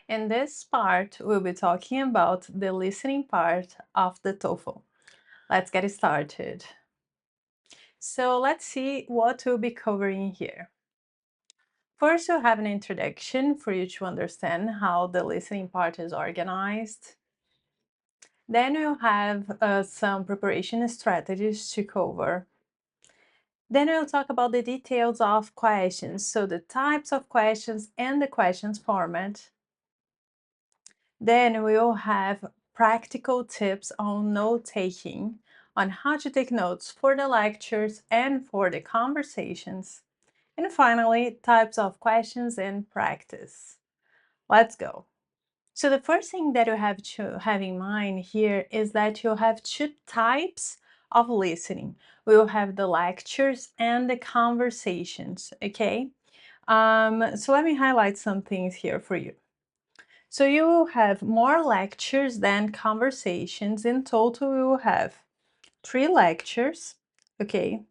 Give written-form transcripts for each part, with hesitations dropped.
In this part, we'll be talking about the listening part of the TOEFL. Let's get started. So let's see what we'll be covering here. First, we'll have an introduction for you to understand how the listening part is organized. Then we'll have some preparation strategies to cover. Then we'll talk about the details of questions, so the types of questions and the questions format. Then we'll have practical tips on note-taking, on how to take notes for the lectures and for the conversations. And finally, types of questions and practice. Let's go. So the first thing that you have to have in mind here is that you have two types of listening. We will have the lectures and the conversations, okay? So let me highlight some things here for you. So you will have more lectures than conversations. In total, we will have 3 lectures, okay?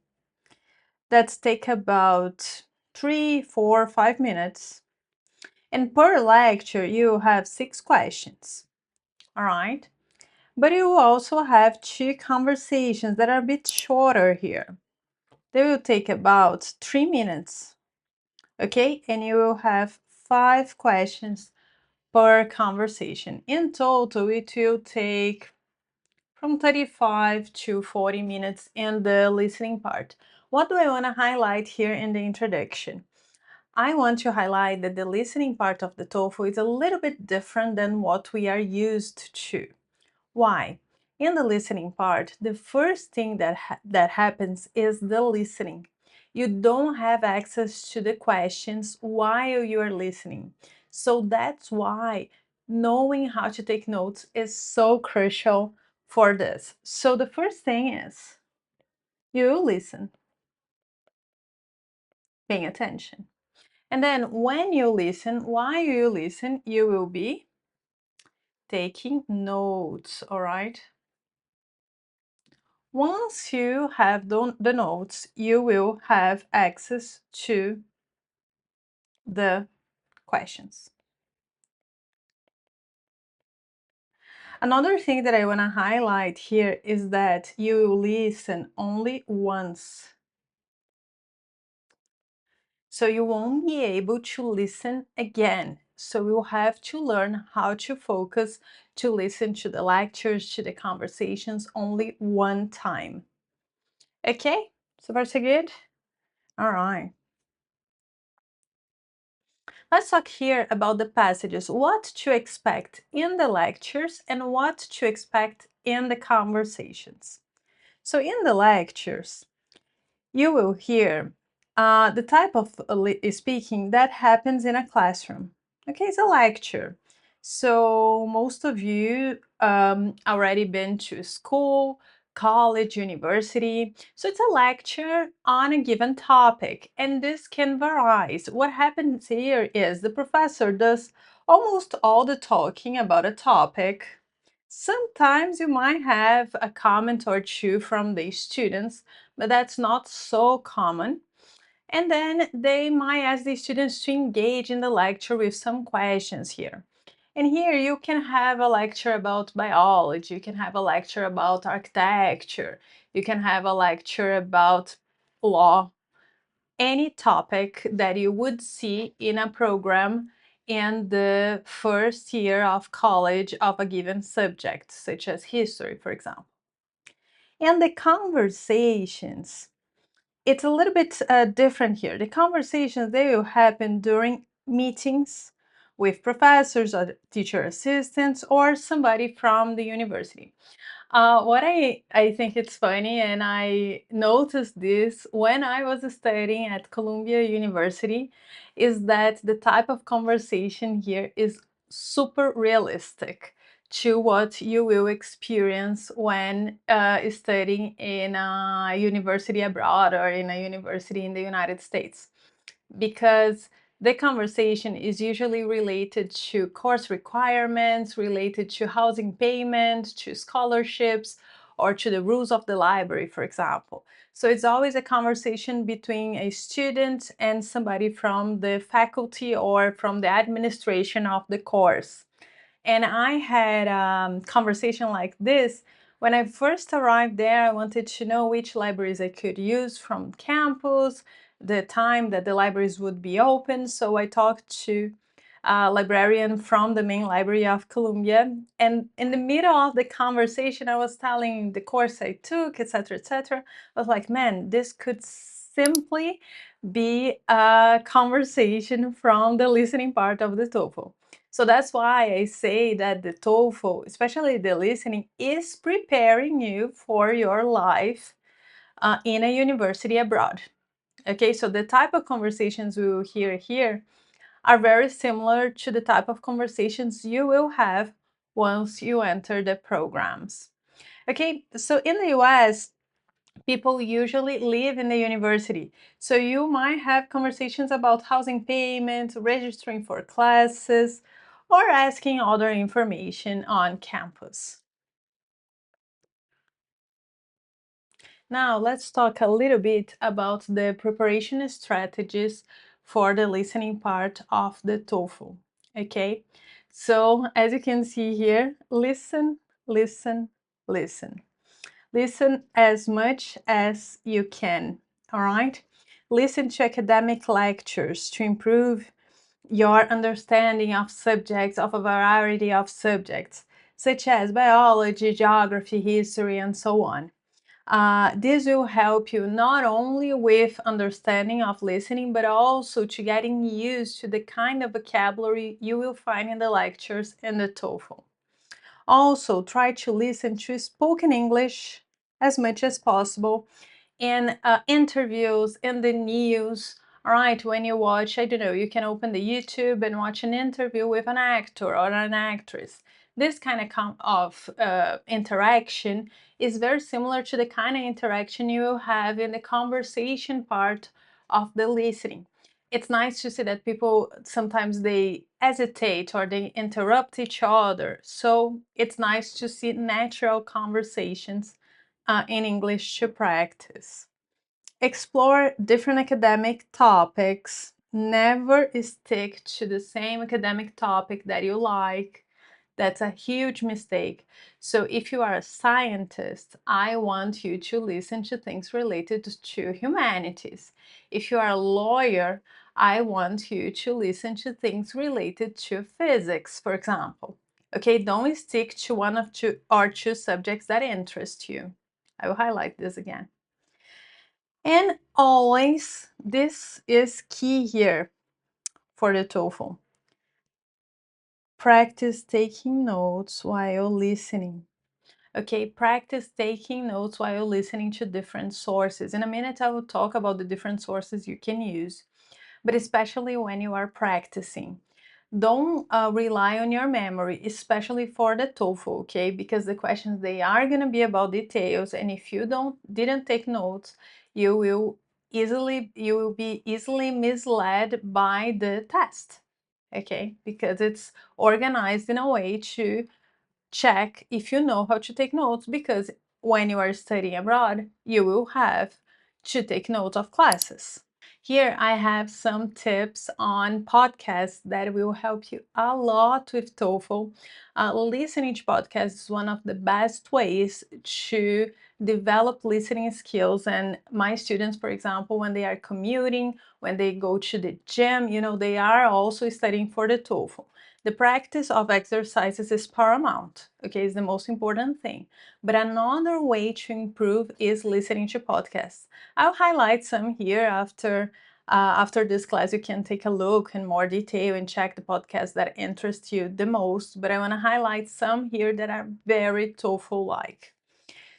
That take about 3, 4, 5 minutes. And per lecture, you have 6 questions, all right? But you will also have 2 conversations that are a bit shorter here. They will take about 3 minutes, okay? And you will have 5 questions per conversation. In total, it will take from 35 to 40 minutes in the listening part. What do I want to highlight here in the introduction? I want to highlight that the listening part of the TOEFL is a little bit different than what we are used to. Why? In the listening part, the first thing that happens is the listening. You don't have access to the questions while you are listening. So that's why knowing how to take notes is so crucial for this. So the first thing is you listen, paying attention. And then when you listen, while you listen, you will be taking notes, all right? Once you have done the notes, you will have access to the questions. Another thing that I want to highlight here is that you will listen only once. So you won't be able to listen again. So you'll have to learn how to focus to listen to the lectures, to the conversations only one time. Okay, so far so good? All right. Let's talk here about the passages, what to expect in the lectures and what to expect in the conversations. So in the lectures, you will hear the type of speaking that happens in a classroom. Okay, it's a lecture. So most of you already been to school, college, university. So it's a lecture on a given topic, and this can vary. What happens here is the professor does almost all the talking about a topic. Sometimes you might have a comment or two from the students, but that's not so common. And then they might ask the students to engage in the lecture with some questions here. And here you can have a lecture about biology, you can have a lecture about architecture, you can have a lecture about law, any topic that you would see in a program in the first year of college of a given subject, such as history, for example. And the conversations, it's a little bit different here. The conversations, they will happen during meetings with professors or teacher assistants or somebody from the university. What I think it's funny, and I noticed this when I was studying at Columbia University, is that the type of conversation here is super realistic to what you will experience when studying in a university abroad or in a university in the United States, because the conversation is usually related to course requirements, related to housing payment, to scholarships, or to the rules of the library, for example. So it's always a conversation between a student and somebody from the faculty or from the administration of the course. And I had a conversation like this when I first arrived there. I wanted to know which libraries I could use from campus, the time that the libraries would be open. So I talked to a librarian from the main library of Columbia. And in the middle of the conversation, I was telling the course I took, etc., etc. I was like, man, this could simply be a conversation from the listening part of the TOEFL. So that's why I say that the TOEFL, especially the listening, is preparing you for your life in a university abroad. Okay, so the type of conversations we will hear here are very similar to the type of conversations you will have once you enter the programs. Okay, so in the US, people usually live in the university. So you might have conversations about housing payments, registering for classes, or asking other information on campus. Now let's talk a little bit about the preparation strategies for the listening part of the TOEFL. Okay, so as you can see here, listen, listen, listen. Listen as much as you can, all right? Listen to academic lectures to improve your understanding of subjects, of a variety of subjects, such as biology, geography, history, and so on. This will help you not only with understanding of listening, but also to getting used to the kind of vocabulary you will find in the lectures in the TOEFL. Also, try to listen to spoken English as much as possible in interviews, in the news. All right, when you watch, I don't know, you can open the YouTube and watch an interview with an actor or an actress. This kind of interaction is very similar to the kind of interaction you will have in the conversation part of the listening. It's nice to see that people sometimes they hesitate or they interrupt each other. So it's nice to see natural conversations in English to practice. Explore different academic topics. Never stick to the same academic topic that you like. That's a huge mistake. So if you are a scientist, I want you to listen to things related to humanities. If you are a lawyer, I want you to listen to things related to physics, for example. Okay, don't stick to one of two subjects that interest you. I will highlight this again. And always, this is key here for the TOEFL. Practice taking notes while listening. Okay, practice taking notes while listening to different sources. In a minute, I will talk about the different sources you can use, but especially when you are practicing. Don't rely on your memory, especially for the TOEFL, okay? Because the questions, they are going to be about details, and if you didn't take notes, you will be easily misled by the test, okay? Because it's organized in a way to check if you know how to take notes, because when you are studying abroad, you will have to take notes of classes. Here I have some tips on podcasts that will help you a lot with TOEFL. Listening to podcasts is one of the best ways to develop listening skills. And my students, for example, when they are commuting, when they go to the gym, they are also studying for the TOEFL. The practice of exercises is paramount, okay, is the most important thing. But another way to improve is listening to podcasts. I'll highlight some here after this class. You can take a look in more detail and check the podcasts that interest you the most, but I want to highlight some here that are very TOEFL-like.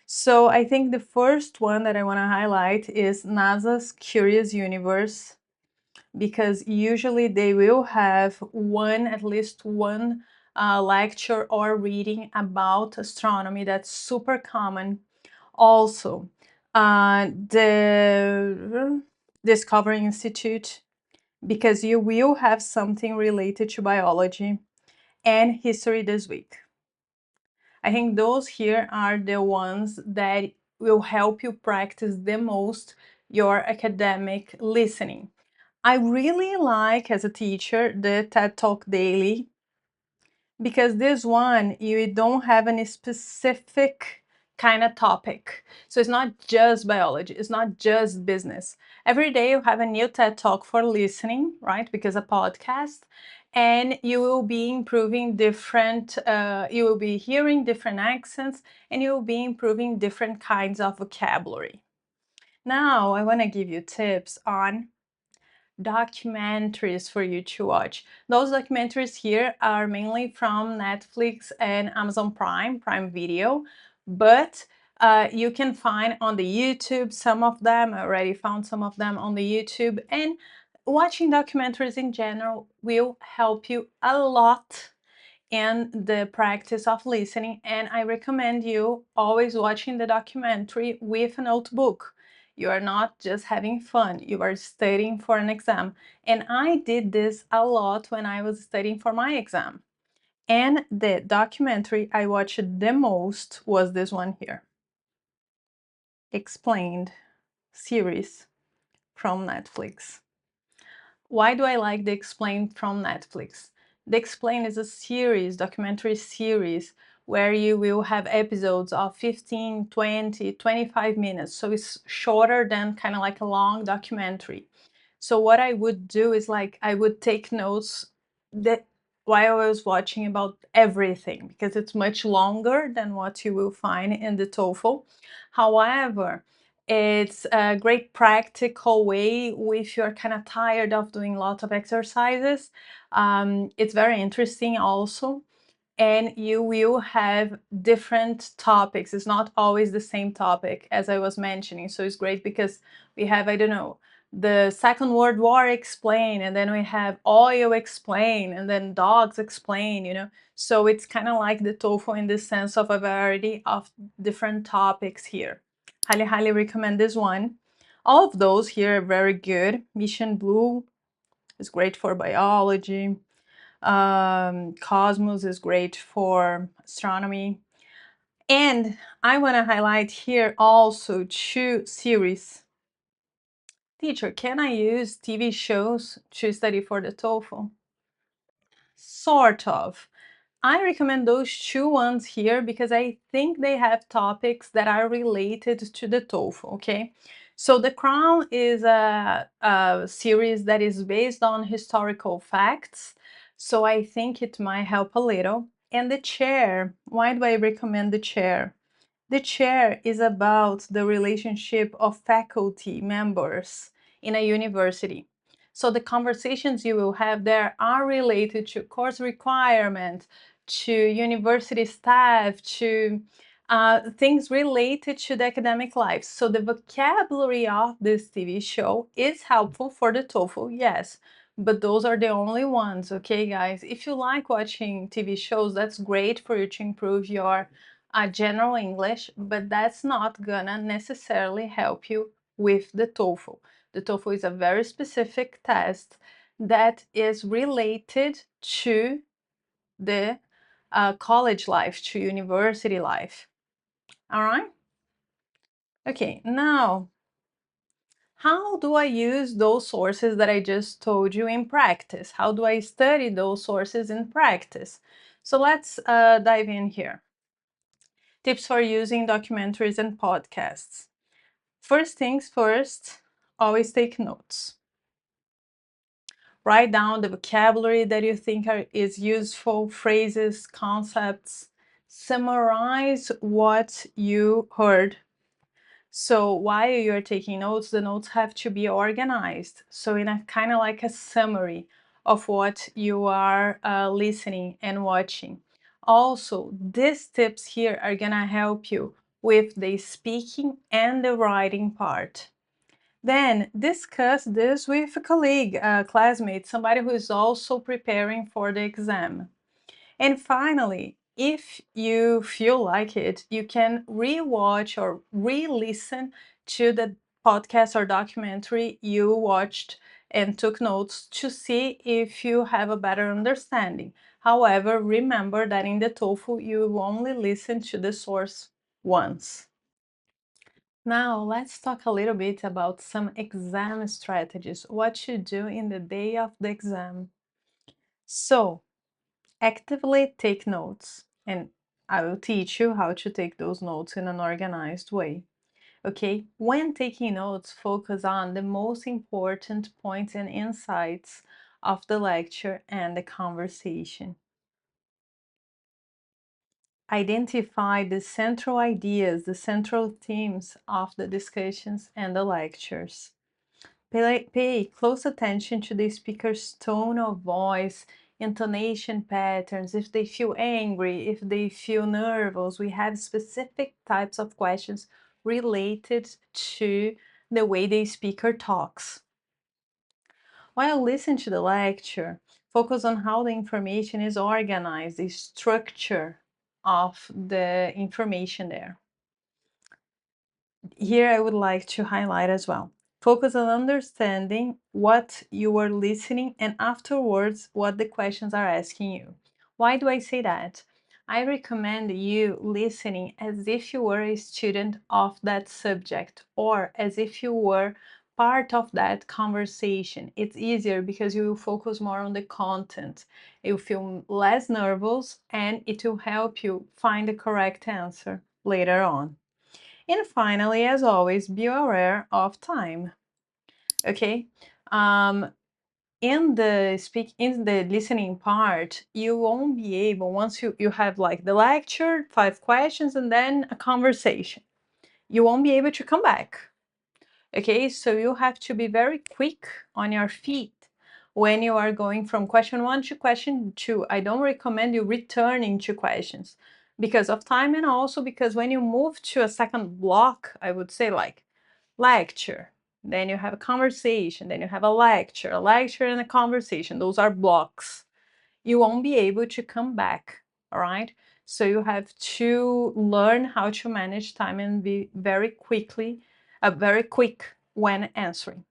So I think the first one that I want to highlight is NASA's Curious Universe, because usually they will have at least one lecture or reading about astronomy. That's super common. Also, the Discovery Institute, because you will have something related to biology and history this week. I think those here are the ones that will help you practice the most your academic listening. I really like, as a teacher, the TED Talk Daily, because this one, you don't have any specific kind of topic. So it's not just biology, it's not just business. Every day you have a new TED Talk for listening, right? Because a podcast, and you will be improving different, you will be hearing different accents, and you will be improving different kinds of vocabulary. Now, I want to give you tips on documentaries for you to watch. Those documentaries here are mainly from Netflix and Amazon Prime Video, but you can find on the YouTube some of them. I already found some of them on the YouTube, and watching documentaries in general will help you a lot in the practice of listening. And I recommend you always watching the documentary with a notebook. You are not just having fun, you are studying for an exam. And I did this a lot when I was studying for my exam. And the documentary I watched the most was this one here, Explained series from Netflix. Why do I like the Explain from Netflix? The Explain is a series, documentary series, where you will have episodes of 15, 20, 25 minutes. So it's shorter than kind of like a long documentary. So what I would do is like I would take notes that while I was watching about everything, because it's much longer than what you will find in the TOEFL. However, it's a great practical way if you're kind of tired of doing lots of exercises. It's very interesting also, and you will have different topics. It's not always the same topic, as I was mentioning. So it's great because we have, I don't know, the Second World War explained, and then we have oil explained, and then dogs explained, you know. So it's kind of like the TOEFL in the sense of a variety of different topics here. Highly recommend this one. All of those here are very good. Mission Blue is great for biology. Cosmos is great for astronomy. And I want to highlight here also 2 series. Teacher, can I use TV shows to study for the TOEFL? Sort of. I recommend those 2 ones here because I think they have topics that are related to the TOEFL, okay? So The Crown is a series that is based on historical facts, so I think it might help a little. And The Chair, why do I recommend The Chair? The Chair is about the relationship of faculty members in a university. So the conversations you will have there are related to course requirement, to university staff, to things related to the academic life. So the vocabulary of this TV show is helpful for the TOEFL, yes, but those are the only ones, okay, guys? If you like watching TV shows, that's great for you to improve your general English, but that's not gonna necessarily help you with the TOEFL. The TOEFL is a very specific test that is related to the college life, to university life. All right? Okay, now, how do I use those sources that I just told you in practice? How do I study those sources in practice? So let's dive in here. Tips for using documentaries and podcasts. First things first, always take notes. Write down the vocabulary that you think is useful, phrases, concepts. Summarize what you heard. So while you're taking notes, the notes have to be organized. So in a kind of like a summary of what you are listening and watching. Also, these tips here are gonna help you with the speaking and the writing part. Then discuss this with a colleague, a classmate, somebody who is also preparing for the exam. And finally, if you feel like it, you can re-watch or re-listen to the podcast or documentary you watched and took notes to see if you have a better understanding. However, remember that in the TOEFL, you will only listen to the source once. Now, let's talk a little bit about some exam strategies, what to do in the day of the exam. So, actively take notes, and I will teach you how to take those notes in an organized way. Okay, when taking notes, focus on the most important points and insights of the lecture and the conversation. Identify the central ideas, the central themes of the discussions and the lectures. Pay close attention to the speaker's tone of voice, intonation patterns, if they feel angry, if they feel nervous. We have specific types of questions related to the way the speaker talks. While listening to the lecture, focus on how the information is organized, the structure of the information there. Here I would like to highlight as well. Focus on understanding what you are listening and afterwards what the questions are asking you. Why do I say that? I recommend you listening as if you were a student of that subject or as if you were part of that conversation. It's easier because you will focus more on the content. You feel less nervous and it will help you find the correct answer later on. And finally, as always, be aware of time. Okay. In the listening part, you won't be able, once you have like the lecture, 5 questions, and then a conversation, you won't be able to come back. Okay, so you have to be very quick on your feet when you are going from question 1 to question 2. I don't recommend you returning to questions because of time, and also because when you move to a second block, I would say like lecture, then you have a conversation, then you have a lecture and a conversation. Those are blocks. You won't be able to come back, all right? So you have to learn how to manage time and be very quick when answering.